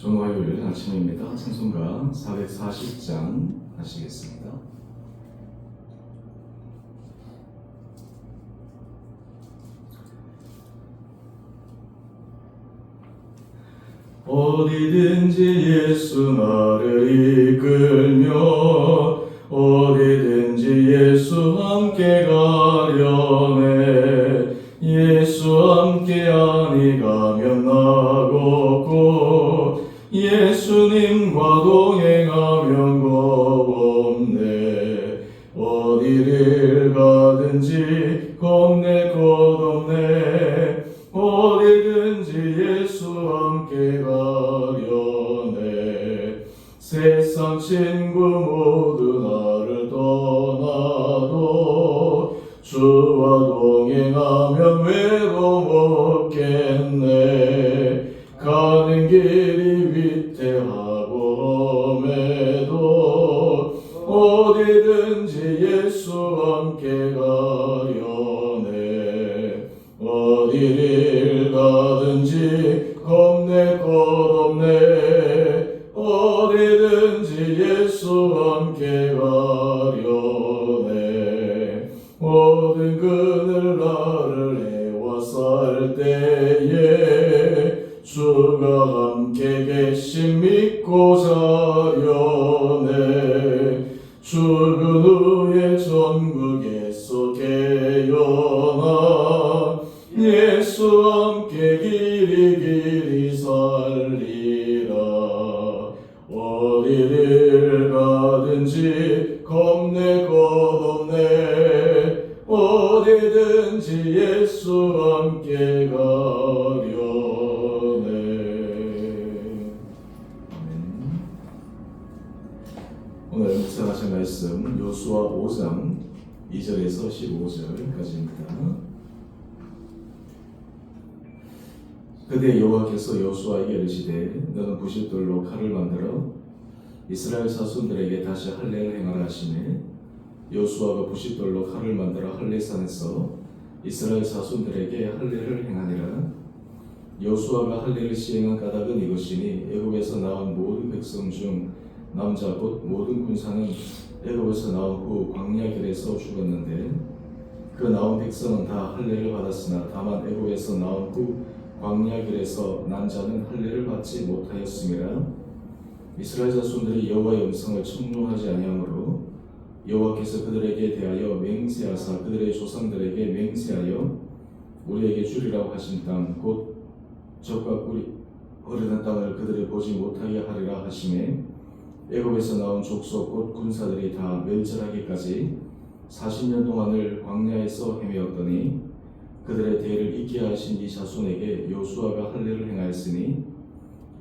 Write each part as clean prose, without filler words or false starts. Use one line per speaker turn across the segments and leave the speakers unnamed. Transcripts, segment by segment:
좋은 화요일 아침입니다. 찬송가 440장 하시겠습니다. 어디든지 예수 나를 이끌며 어디든지 예수 함께 가려네. 예수 함께 아니 가면 나겠고 예수님과 동행하면 겁없네. 어디를 가든지 겁낼 것 없네. 어디든지 예수 함께 가려네. 세상 친구 모두 나를 떠나도 주와 동행하면 외로움 없겠네. 가는 길이 위태하고 험해도 어디든지 예수 함께 가려네. 어디를 가든지 겁낼 것 없네. 어디든지 예수 함께 가려네. 모든 그늘 나를 애워쌀 때에 주가 함께 계심 믿고 자려네. 죽은 후에 전국에서 깨어나 예수 함께 길이 살리라. 어디를 가든지 겁낼 것 없네. 어디든지 예수 함께 가려네. 아멘. 오늘 묵상하실 말씀 요수아 5장 2절에서 15절까지입니다. 그때 여호와께서 여호수아에게 이르시되 너는 부싯돌로 칼을 만들어 이스라엘 자손들에게 다시 할례를 행하라 하시매 여호수아가 부싯돌로 칼을 만들어 할례산에서 이스라엘 자손들에게 할례를 행하니라. 여호수아가 할례를 시행한 까닭은 이것이니 애굽에서 나온 모든 백성 중 남자 곧 모든 군사는 애굽에서 나온 후 광야 길에서 죽었는데 그 나온 백성은 다 할례를 받았으나 다만 애굽에서 나온 후 광야 길에서 난 자는 할례를 받지 못하였음이라. 이스라엘 자손들이 여호와의 음성을 청종하지 아니하므로 여호와께서 그들에게 대하여 맹세하사 그들의 조상들에게 맹세하여 우리에게 주리라고 하신 땅 곧 젖과 꿀이 흐르는 땅을 그들이 보지 못하게 하리라 하시매 애굽에서 나온 족속 곧 군사들이 다 멸절하기까지 40년 동안을 광야에서 헤매었더니 그들의 대를 잊게 하신 이 자손에게 여호수아가 할례를 행하였으니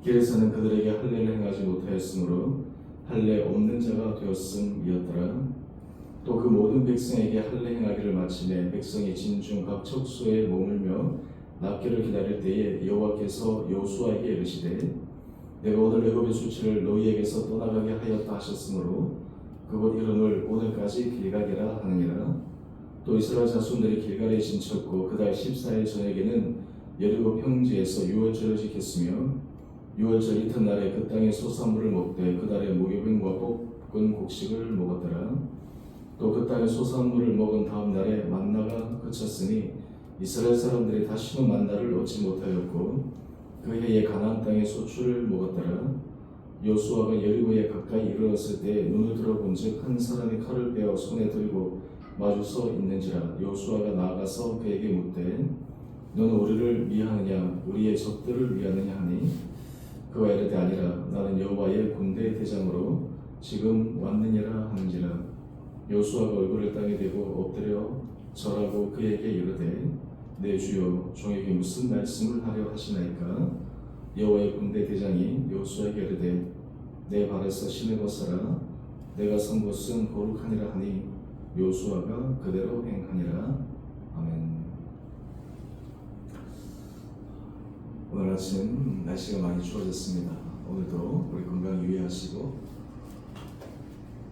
길에서는 그들에게 할례를 행하지 못하였으므로 할례 없는 자가 되었음이었더라. 또 그 모든 백성에게 할례 행하기를 마치매 백성이 진중 각 척소에 머물며 낫기를 기다릴 때에 여호와께서 여호수아에게 이르시되 내가 오늘 애굽의 수치를 너희에게서 떠나가게 하였다 하셨으므로 그곳 이름을 오늘까지 길갈이라 하느니라. 또 이스라엘 자손들이 길갈에 진쳤고 그달 14일 저녁에는 여리고 평지에서 유월절을 지켰으며 유월절 이튿날에 그 땅의 소산물을 먹되 그 달에 무교병과 볶은 곡식을 먹었더라. 또 그 땅의 소산물을 먹은 다음 날에 만나가 그쳤으니 이스라엘 사람들이 다시는 만나를 얻지 못하였고 그 해에 가나안 땅의 소출을 먹었더라. 여호수아가 여리고에 가까이 이르렀을 때 눈을 들어본즉 한 사람이 칼을 빼어 손에 들고 마주 서 있는지라. 여호수아가 나아가서 그에게 묻되 너는 우리를 위하느냐 우리의 적들을 위하느냐 하니 그가 이르되 아니라 나는 여호와의 군대 대장으로 지금 왔느니라 하는지라. 여호수아가 얼굴을 땅에 대고 엎드려 절하고 그에게 이르되 내 주여 종에게 무슨 말씀을 하려 하시나이까. 여호와의 군대 대장이 여호수아에게 이르되 내 발에서 신을 벗어라. 내가 선 곳은 거룩하니라 하니 여호수아가 그대로 행하니라. 아멘. 오늘 아침 날씨가 많이 추워졌습니다. 오늘도 우리 건강 유의하시고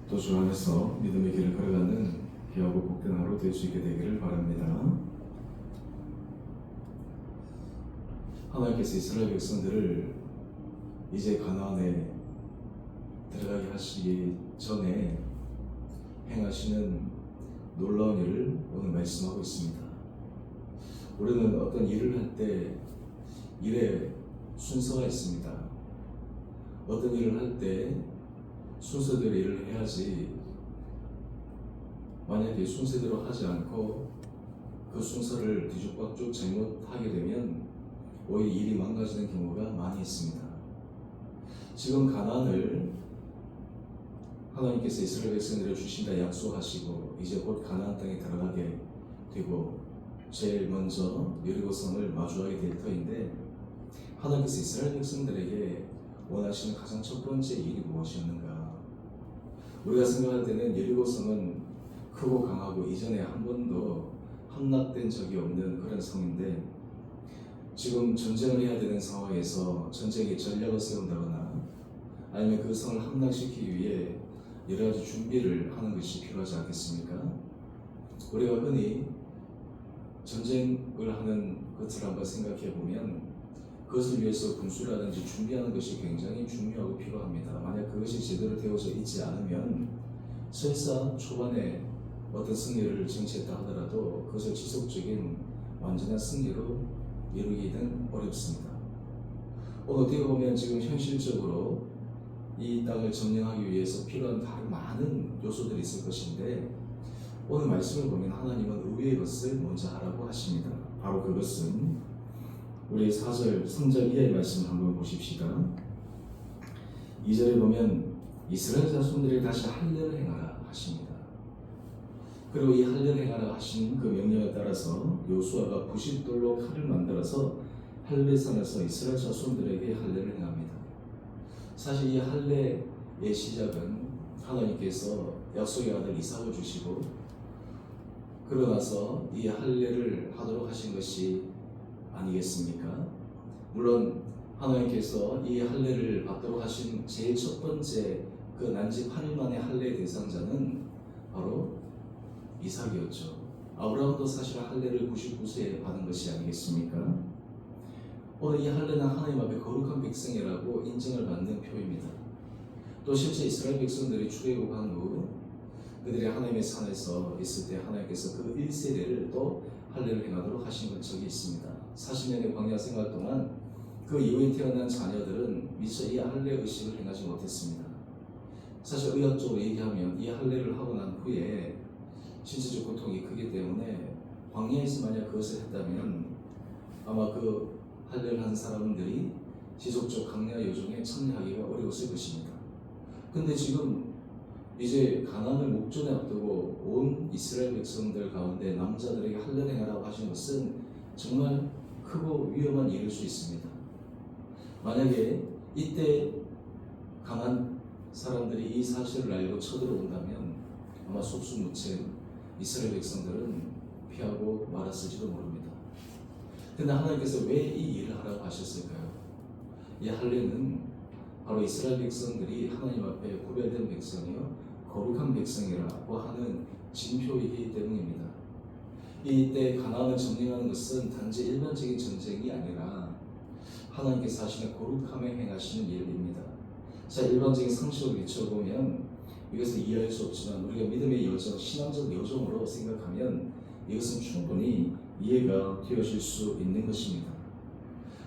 또 주 안에서 믿음의 길을 걸어가는 귀하고 복된 하루 될 수 있게 되기를 바랍니다. 하나님께서 이스라엘 백성들을 이제 가나안에 들어가게 하시기 전에 행하시는 놀라운 일을 오늘 말씀하고 있습니다. 우리는 어떤 일을 할 때 일에 순서가 있습니다. 어떤 일을 할 때 순서대로 일을 해야지, 만약에 순서대로 하지 않고 그 순서를 뒤죽박죽 잘못하게 되면 오히려 일이 망가지는 경우가 많이 있습니다. 지금 가나안을 하나님께서 이스라엘 백성들을 주신다 약속하시고 이제 곧 가나안 땅에 들어가게 되고 제일 먼저 여리고성을 마주하게 될 터인데, 하나님께서 이스라엘 백성들에게 원하시는 가장 첫 번째 일이 무엇이었는가? 우리가 생각할 때는 여리고성은 크고 강하고 이전에 한 번도 함락된 적이 없는 그런 성인데, 지금 전쟁을 해야 되는 상황에서 전쟁의 전략을 세운다거나 아니면 그 성을 함락시키기 위해 여러 가지 준비를 하는 것이 필요하지 않겠습니까? 우리가 흔히 전쟁을 하는 것을 한번 생각해 보면 그것을 위해서 군수라든지 준비하는 것이 굉장히 중요하고 필요합니다. 만약 그것이 제대로 되어져 있지 않으면 설사 초반에 어떤 승리를 쟁취했다 하더라도 그것을 지속적인 완전한 승리로 이루기는 어렵습니다. 오늘 어떻게 보면 지금 현실적으로 이 땅을 점령하기 위해서 필요한 다른 많은 요소들이 있을 것인데, 오늘 말씀을 보면 하나님은 의외의 것을 먼저 하라고 하십니다. 바로 그것은 우리 4절 3절 이하의 말씀을 한번 보십시다. 2절에 보면 이스라엘 자손들이 다시 할례를 행하라 하십니다. 그리고 이 할례를 행하라 하신 그 명령에 따라서 요수아가 부싯돌로 칼을 만들어서 할례산에서 이스라엘 자손들에게 할례를 행합니다. 사실 이 할례의 시작은 하나님께서 약속의 아들 이삭을 주시고 그러고 나서 이 할례를 하도록 하신 것이 아니겠습니까? 물론 하나님께서 이 할례를 받도록 하신 제일 첫 번째 그 난지 8일 만의 할례의 대상자는 바로 이삭이었죠. 아브라함도 사실 할례를 99세에 받은 것이 아니겠습니까? 오늘 이 할례는 하나님 앞에 거룩한 백성이라고 인정을 받는 표입니다. 또 실제 이스라엘 백성들이 출애굽한 후 그들이 하나님의 산에서 있을 때 하나님께서 그 1세대를 또 할례를 행하도록 하신 적이 있습니다. 40년의 광야 생활 동안 그 이후에 태어난 자녀들은 미처 이 할례 의식을 행하지 못했습니다. 사실 의학적으로 얘기하면 이 할례를 하고 난 후에 신체적 고통이 크기 때문에 광야에서 만약 그것을 했다면 아마 그 할례를 한 사람들이 지속적 강야 여정에 참여하기가 어려웠을 것입니다. 근데 지금 이제 가나안을 목전에 앞두고 온 이스라엘 백성들 가운데 남자들에게 할례를 행하라고 하신 것은 정말 크고 위험한 일일 수 있습니다. 만약에 이때 가나안 사람들이 이 사실을 알고 쳐들어온다면 아마 속수무책 이스라엘 백성들은 피하고 말았을지도 모릅니다. 근데 하나님께서 왜 이 일을 하라고 하셨을까요? 이 할례는 바로 이스라엘 백성들이 하나님 앞에 구별된 백성이요 거룩한 백성이라고 하는 징표이기 때문입니다. 이때 가나안을 점령하는 것은 단지 일반적인 전쟁이 아니라 하나님께서 하시는 거룩함에 행하시는 일입니다. 자, 일반적인 상식으로 비춰보면 이것을 이해할 수 없지만 우리가 믿음의 여정, 신앙적 여정으로 생각하면 이것은 충분히 이해가 되어질 수 있는 것입니다.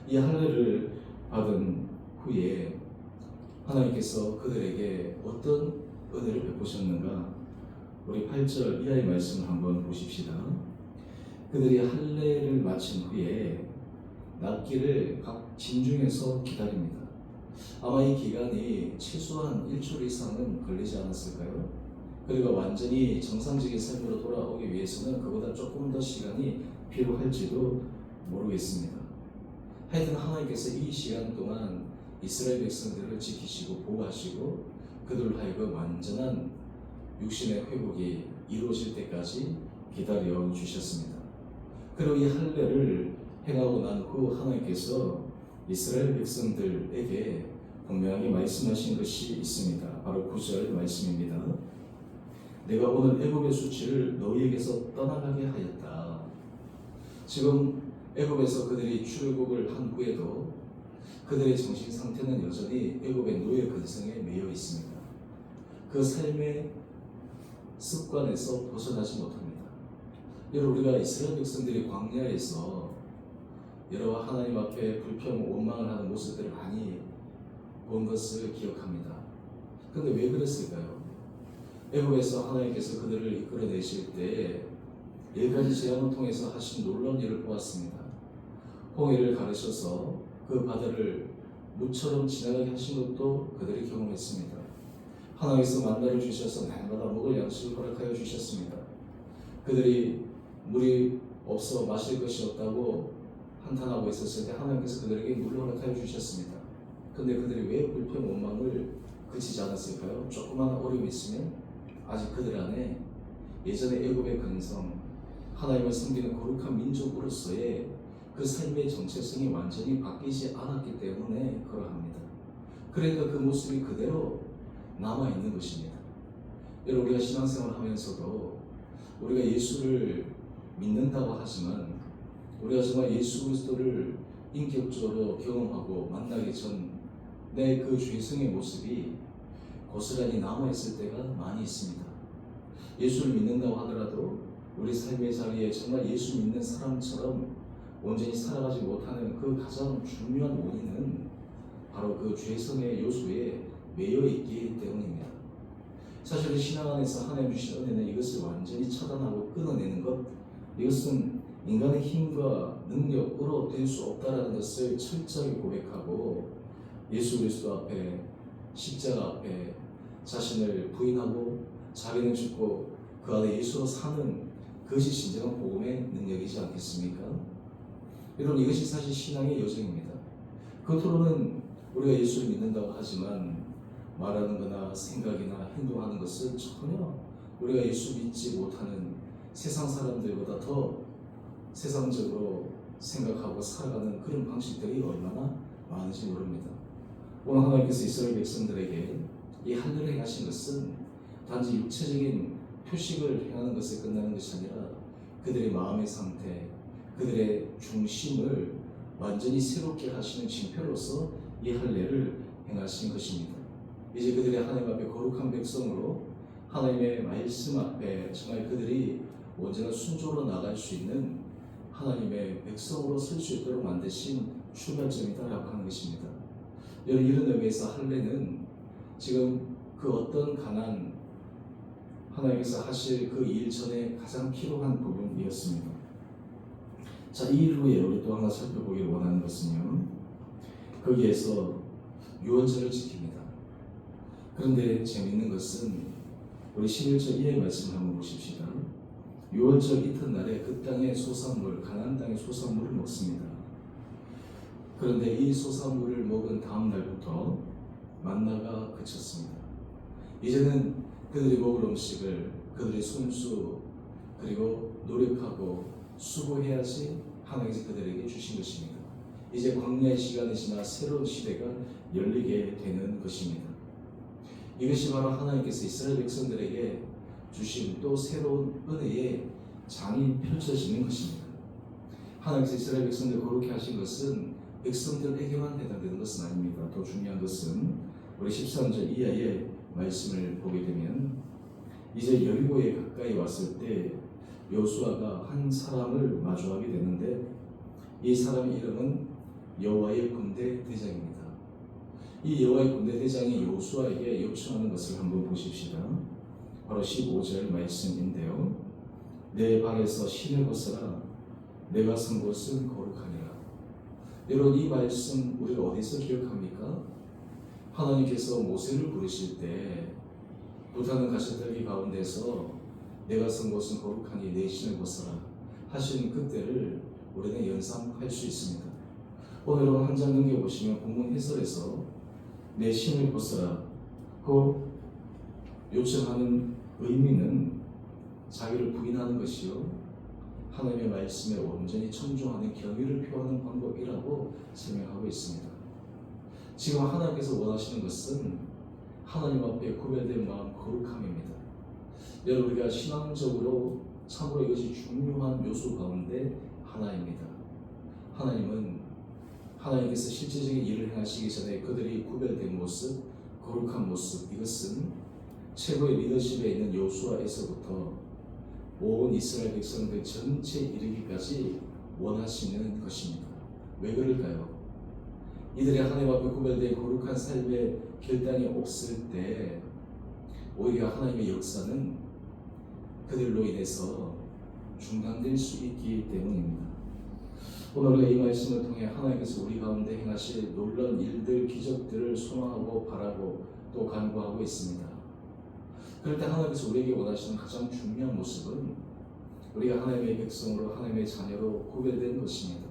이 할례를 받은 후에 하나님께서 그들에게 어떤 은혜를 베푸셨는가? 우리 8절 이하의 말씀을 한번 보십시다. 그들이 할례를 마친 후에 낫기를 각 진중에서 기다립니다. 아마 이 기간이 최소한 일주일 이상은 걸리지 않았을까요? 그리고 완전히 정상적인 삶으로 돌아오기 위해서는 그보다 조금 더 시간이 필요할지도 모르겠습니다. 하여튼 하나님께서 이 시간 동안 이스라엘 백성들을 지키시고 보호하시고 그들로 하여금 완전한 육신의 회복이 이루어질 때까지 기다려 주셨습니다. 그리고 이 할례를 행하고 난 후 하나님께서 이스라엘 백성들에게 분명하게 말씀하신 것이 있습니다. 바로 9절 말씀입니다. 내가 오늘 애굽의 수치를 너희에게서 떠나가게 하였다. 지금 애굽에서 그들이 출애굽을 한 후에도 그들의 정신 상태는 여전히 애굽의 노예 근성에 매여 있습니다. 그 삶의 습관에서 벗어나지 못합니다. 여러분, 우리가 이스라엘 백성들이 광야에서 여러분 하나님 앞에 불평, 원망을 하는 모습들을 많이 본 것을 기억합니다. 그런데 왜 그랬을까요? 애굽에서 하나님께서 그들을 이끌어내실 때에 10가지 재앙을 통해서 하신 놀라운 일을 보았습니다. 홍해를 가르셔서 그 바다를 물처럼 지나가게 하신 것도 그들이 경험했습니다. 하나님께서 만나를 주셔서 날마다 먹을 양식을 허락하여 주셨습니다. 그들이 물이 없어 마실 것이 없다고 한탄하고 있었을 때 하나님께서 그들에게 물을 허락하여 주셨습니다. 그런데 그들이 왜 불평 원망을 그치지 않았을까요? 조그만 어려움이 있으면 아직 그들 안에 예전의 애굽의 근성, 하나님을 섬기는 거룩한 민족으로서의 그 삶의 정체성이 완전히 바뀌지 않았기 때문에 그러합니다. 그러니까 그 모습이 그대로 남아있는 것입니다. 여러분, 우리가 신앙생활을 하면서도 우리가 예수를 믿는다고 하지만 우리가 정말 예수 그리스도를 인격적으로 경험하고 만나기 전 내 그 죄성의 모습이 고스란히 남아있을 때가 많이 있습니다. 예수를 믿는다고 하더라도 우리 삶의 자리에 정말 예수 믿는 사람처럼 온전히 살아가지 못하는 그 가장 중요한 원인은 바로 그 죄성의 요소에 매여 있기 때문입니다. 사실 신앙 안에서 하나님 주신 은혜는 이것을 완전히 차단하고 끊어내는 것, 이것은 인간의 힘과 능력으로 될 수 없다는 것을 철저하게 고백하고 예수 그리스도 앞에, 십자가 앞에 자신을 부인하고 자기는 죽고 그 안에 예수로 사는 그것이 진정한 복음의 능력이지 않겠습니까? 여러분, 이것이 사실 신앙의 여정입니다. 겉으로는 우리가 예수를 믿는다고 하지만 말하는 거나 생각이나 행동하는 것은 전혀 우리가 예수 믿지 못하는 세상 사람들보다 더 세상적으로 생각하고 살아가는 그런 방식들이 얼마나 많은지 모릅니다. 오늘 하나님께서 이스라엘 백성들에게 이 할례를 행하신 것은 단지 육체적인 표식을 행하는 것에 끝나는 것이 아니라 그들의 마음의 상태, 그들의 중심을 완전히 새롭게 하시는 징표로서 이 할례를 행하신 것입니다. 이제 그들이 하나님 앞에 거룩한 백성으로 하나님의 말씀 앞에 정말 그들이 온전한 순종으로 나갈 수 있는 하나님의 백성으로 설 수 있도록 만드신 출발점이다라고 하는 것입니다. 이런 의미에서 할례는 지금 그 어떤 가난 하나님께서 하실 그 일 전에 가장 필요한 부분이었습니다. 자, 이 일 후에 우리 또 하나 살펴보기를 원하는 것은요, 거기에서 유언절을 지킵니다. 그런데 재미있는 것은 우리 11절 이하의 말씀을 한번 보십시다. 유언절 이튿날에 그 땅의 소산물, 가나안 땅의 소산물을 먹습니다. 그런데 이 소산물을 먹은 다음 날부터 만나가 그쳤습니다. 이제는 그들이 먹을 음식을 그들의 손수 그리고 노력하고 수고해야지 하나님께서 그들에게 주신 것입니다. 이제 광야의 시간이 지나 새로운 시대가 열리게 되는 것입니다. 이것이 바로 하나님께서 이스라엘 백성들에게 주신 또 새로운 은혜의 장이 펼쳐지는 것입니다. 하나님께서 이스라엘 백성들 거룩히 하신 것은 백성들에게만 해당되는 것은 아닙니다. 더 중요한 것은 우리 13절 이하의 말씀을 보게 되면 이제 여리고에 가까이 왔을 때 여호수아가 한 사람을 마주하게 되는데 이 사람의 이름은 여호와의 군대 대장입니다. 이 여호와의 군대 대장이 여호수아에게 요청하는 것을 한번 보십시다. 바로 15절 말씀인데요. 내 발에서 신을 벗어라. 내가 선 곳은 거룩하니라. 여러분, 이 말씀 우리가 어디서 기억합니까? 하나님께서 모세를 부르실 때 불타는 가시떨기 가운데서 내가 선 곳은 거룩하니 내 신을 벗어라 하신 그때를 우리는 연상할 수 있습니다. 오늘은 한 장 넘겨보시면 본문 해설에서 내 신을 벗어라 그 요청하는 의미는 자기를 부인하는 것이요 하나님의 말씀에 온전히 청종하는 경의를 표하는 방법이라고 설명하고 있습니다. 지금 하나님께서 원하시는 것은 하나님 앞에 구별된 마음 거룩함입니다. 여러분, 우리가 신앙적으로 참으로 이것이 중요한 요소 가운데 하나입니다. 하나님은 하나님께서 실제적인 일을 행하시기 전에 그들이 구별된 모습, 거룩한 모습, 이것은 최고의 리더십에 있는 여호수아에서부터 온 이스라엘 백성들 전체 이르기까지 원하시는 것입니다. 왜 그럴까요? 이들이 하나님 앞에 구별된 거룩한 삶의 결단이 없을 때 오히려 하나님의 역사는 그들로 인해서 중단될 수 있기 때문입니다. 오늘 우리가 이 말씀을 통해 하나님께서 우리 가운데 행하실 놀라운 일들, 기적들을 소망하고 바라고 또 간구하고 있습니다. 그럴 때 하나님께서 우리에게 원하시는 가장 중요한 모습은 우리가 하나님의 백성으로 하나님의 자녀로 구별된 것입니다.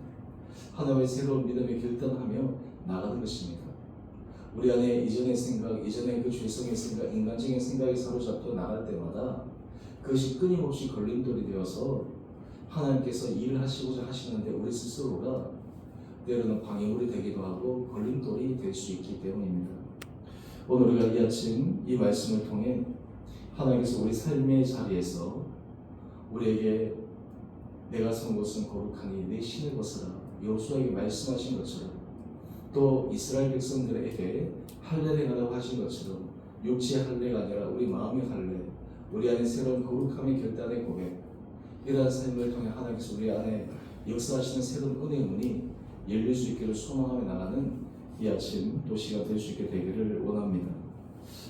하나님의 새로운 믿음에 결단하며 나가는 것입니다. 우리 안에 이전의 생각, 이전의 그 죄성의 생각, 인간적인 생각에 사로잡혀 나갈 때마다 그것이 끊임없이 걸림돌이 되어서 하나님께서 일을 하시고자 하시는데 우리 스스로가 때로는 방해물이 되기도 하고 걸림돌이 될 수 있기 때문입니다. 오늘 우리가 이 아침 이 말씀을 통해 하나님께서 우리 삶의 자리에서 우리에게 내가 선 곳은 거룩하니 내 신을 벗어라 여호수아에게 말씀하신 것처럼 또 이스라엘 백성들에게 할례를 행하라고 하신 것처럼 육체의 할례가 아니라 우리 마음의 할례, 우리 안에 새로운 거룩함의 결단의 고백, 이러한 삶을 통해 하나님께서 우리 안에 역사하시는 새로운 은혜의 문이 열릴 수 있기를 소망하며 나가는 이 아침 또 시간 될 수 있게 되기를 원합니다.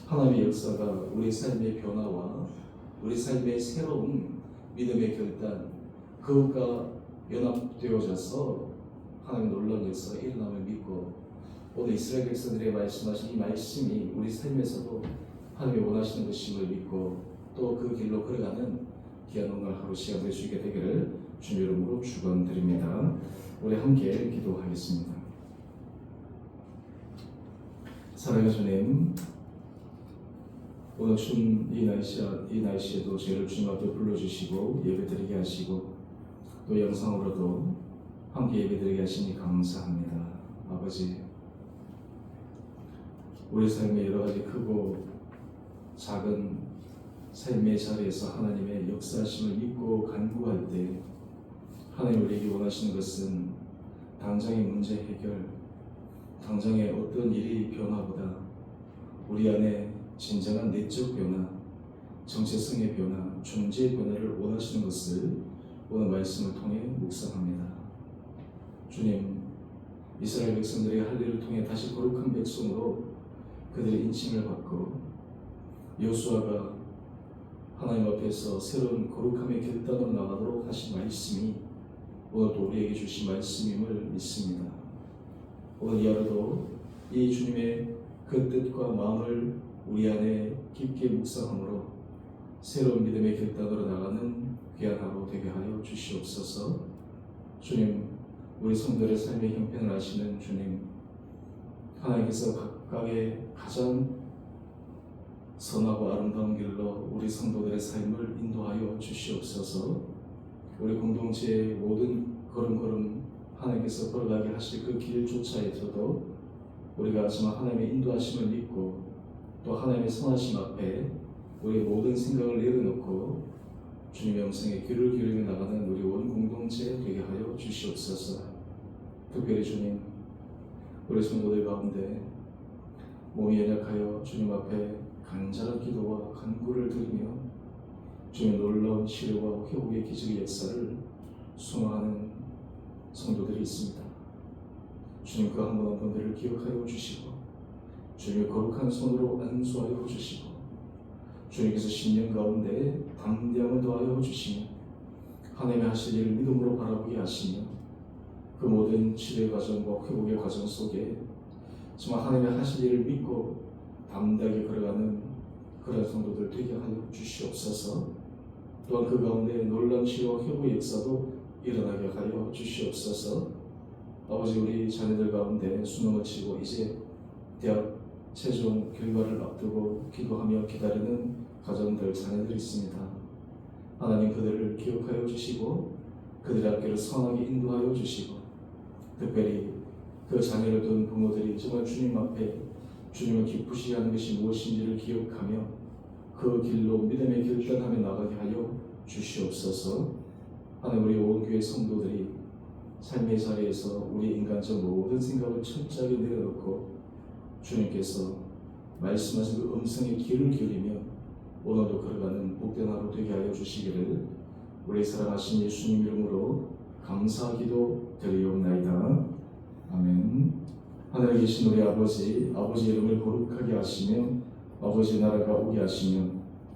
하나님의 역사가 우리 삶의 변화와 우리 삶의 새로운 믿음의 결단, 그것과 연합되어져서 하나님의 놀라운 역사가 일어남을 믿고 오늘 이스라엘 백성들에게 말씀하신 이 말씀이 우리 삶에서도 하나님이 원하시는 것임을 믿고 또 그 길로 걸어가는 귀한 오늘 하루 시간 될 수 있게 되기를 주님 이름으로 축원드립니다. 우리 함께 기도하겠습니다. 사랑의 주님, 오늘 추운 이 날씨에도 저희를 주님 앞에 불러주시고 예배드리게 하시고 또 영상으로도 함께 예배드리게 하시니 감사합니다. 아버지, 우리 삶의 여러 가지 크고 작은 삶의 자리에서 하나님의 역사하심을 믿고 간구할 때 하나님 우리에게 원하시는 것은 당장의 문제 해결, 당장의 어떤 일이 변화보다 우리 안에 진정한 내적 변화, 정체성의 변화, 존재의 변화를 원하시는 것을 오늘 말씀을 통해 묵상합니다. 주님, 이스라엘 백성들의 할례를 통해 다시 거룩한 백성으로 그들의 인칭을 받고 여호수아가 하나님 앞에서 새로운 거룩함의 결단으로 나가도록 하신 말씀이 오늘 또 우리에게 주신 말씀임을 믿습니다. 오늘 이 하루도 이 주님의 그 뜻과 마음을 우리 안에 깊게 묵상함으로 새로운 믿음의 결단으로 나가는 귀한 하루 되게 하여 주시옵소서. 주님, 우리 성도들의 삶의 형편을 아시는 주님, 하나님께서 각각의 가장 선하고 아름다운 길로 우리 성도들의 삶을 인도하여 주시옵소서. 우리 공동체의 모든 걸음걸음 하나님께서 걸어가게 하실 그 길조차에서도 우리가 정말 하나님의 인도하심을 믿고 또 하나님의 선하심 앞에 우리의 모든 생각을 내려놓고 주님의 음성에 귀를 기울이며 나가는 우리 온 공동체 되게 하여 주시옵소서. 특별히 주님, 우리 성도들 가운데 몸이 연약하여 주님 앞에 간절한 기도와 간구를 드리며 주님의 놀라운 치료와 회복의 기적의 역사를 소망하는 성도들이 있습니다. 주님 그 한 분 한 분들을 기억하여 주시고 주님의 거룩한 손으로 안수하여 주시고 주님께서 신령 가운데 담대함을 더하여 주시며 하나님의 하실 일을 믿음으로 바라보게 하시며 그 모든 치료의 과정과 회복의 과정 속에 정말 하나님의 하실 일을 믿고 담대하게 걸어가는 그런 성도들 되게 하여 주시옵소서. 또한 그 가운데 놀라운 치료와 회복의 역사도 일어나게 하여 주시옵소서. 아버지, 우리 자녀들 가운데 수능을 치고 이제 대학 최종 결과를 앞두고 기도하며 기다리는 가정들, 자녀들이 있습니다. 하나님 그들을 기억하여 주시고 그들의 앞길을 선하게 인도하여 주시고 특별히 그 자녀를 둔 부모들이 정말 주님 앞에 주님을 기쁘시게 하는 것이 무엇인지를 기억하며 그 길로 믿음의 결단하며 나가게 하여 주시옵소서. 하나님, 우리 온 교회 성도들이 삶의 자리에서 우리 인간적 모든 생각을 철저하게 내려놓고 주님께서 말씀하신 그 음성에 귀를 기울이며 오늘도 걸어가는 복된 하루 되게 하여 주시기를 우리 사랑하신 예수님 이름으로 감사기도 드리옵나이다. 아멘. 하늘에 계신 우리 아버지, 아버지 이름을 거룩하게 하시며 아버지 나라가 오게 하시며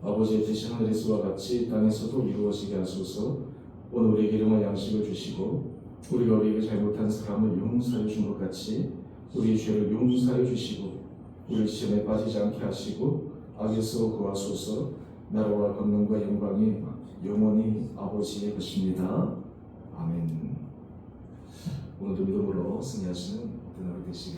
아버지의 뜻이 하늘에서와 같이 땅에서도 이루어지게 하소서. 오늘 우리에게 일용할 양식을 주시고 우리가 우리에게 잘못한 사람을 용서해 준 것 같이 우리의 죄를 용서해 주시고 우리 시험에 빠지지 않게 하시고 악에서 구하소서. 나라와 권능과 영광이 영원히 아버지의 것입니다. 아멘. 오늘도 믿음으로 승리하시는 복된 하루 되시길